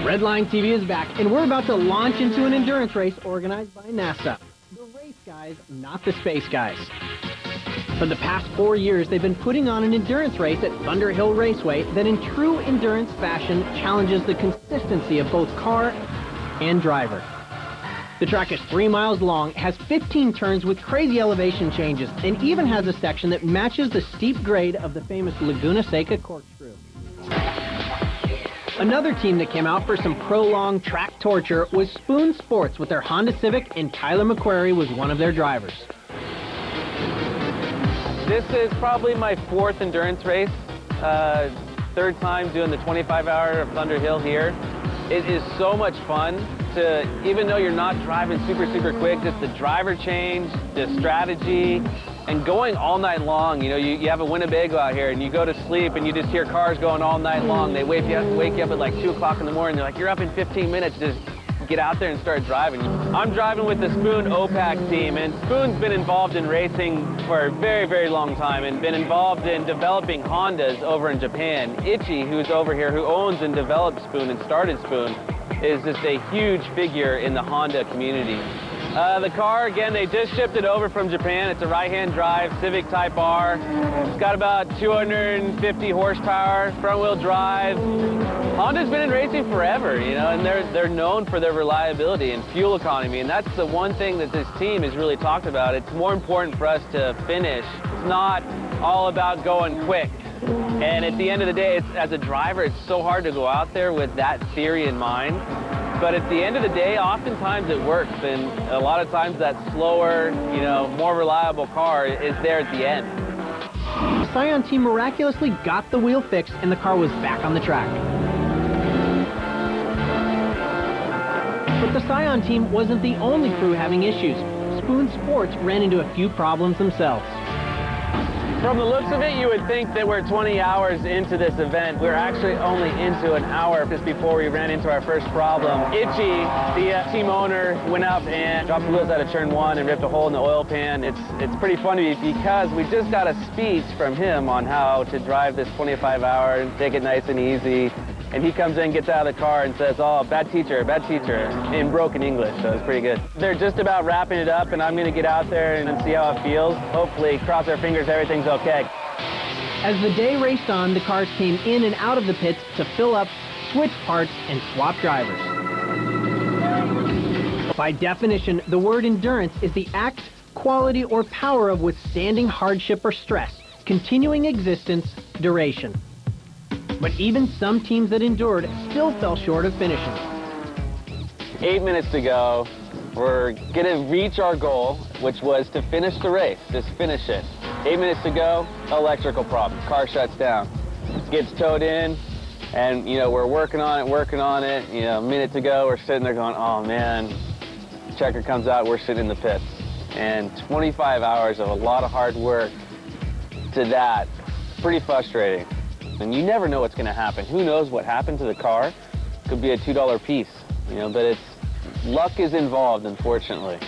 Red Line TV is back, and we're about to launch into an endurance race organized by NASA. The race guys, not the space guys. For the past 4 years, they've been putting on an endurance race at Thunderhill Raceway that in true endurance fashion challenges the consistency of both car and driver. The track is 3 miles long, has 15 turns with crazy elevation changes, and even has a section that matches the steep grade of the famous Laguna Seca corkscrew. Another team that came out for some prolonged track torture was Spoon Sports with their Honda Civic, and Tyler McQuarrie was one of their drivers. This is probably my 4th endurance race, 3rd time doing the 25-hour of Thunderhill here. It is so much fun to, even though you're not driving super quick, just the driver change, the strategy, and going all night long. You know, you have a Winnebago out here and you go to sleep and you just hear cars going all night long. They wake you up at like 2 o'clock in the morning. They're like, you're up in 15 minutes. Just get out there and start driving. I'm driving with the Spoon Opak team, and Spoon's been involved in racing for a very long time and been involved in developing Hondas over in Japan. Ichi, who's over here, who owns and developed Spoon and started Spoon, is just a huge figure in the Honda community. The car, again, they just shipped it over from Japan. It's a right-hand drive Civic Type R. It's got about 250 horsepower, front-wheel drive. Honda's been in racing forever, you know, and they're known for their reliability and fuel economy, and that's the one thing that this team has really talked about. It's more important for us to finish. It's not all about going quick. And at the end of the day, as a driver, it's so hard to go out there with that theory in mind. But at the end of the day, oftentimes it works, and a lot of times that slower, you know, more reliable car is there at the end. The Scion team miraculously got the wheel fixed, and the car was back on the track. But the Scion team wasn't the only crew having issues. Spoon Sports ran into a few problems themselves. From the looks of it, you would think that we're 20 hours into this event. We're actually only into an hour just before we ran into our first problem. Ichi, the team owner, went up and dropped the wheels out of turn 1 and ripped a hole in the oil pan. It's pretty funny because we just got a speech from him on how to drive this 25-hour and take it nice and easy. And he comes in, gets out of the car, and says, "Oh, bad teacher," in broken English, so it's pretty good. They're just about wrapping it up, and I'm going to get out there and see how it feels. Hopefully, cross our fingers, everything's okay. As the day raced on, the cars came in and out of the pits to fill up, switch parts, and swap drivers. By definition, the word endurance is the act, quality, or power of withstanding hardship or stress, continuing existence, duration. But even some teams that endured still fell short of finishing. 8 minutes to go. We're gonna reach our goal, which was to finish the race, just finish it. 8 minutes to go, electrical problem, car shuts down. Gets towed in, and you know, we're working on it, you know, a minute to go, we're sitting there going, oh man. Checker comes out, we're sitting in the pits. And 25 hours of a lot of hard work to that, pretty frustrating. And you never know what's going to happen. Who knows what happened to the car? Could be a $2 piece, you know, but luck is involved, unfortunately.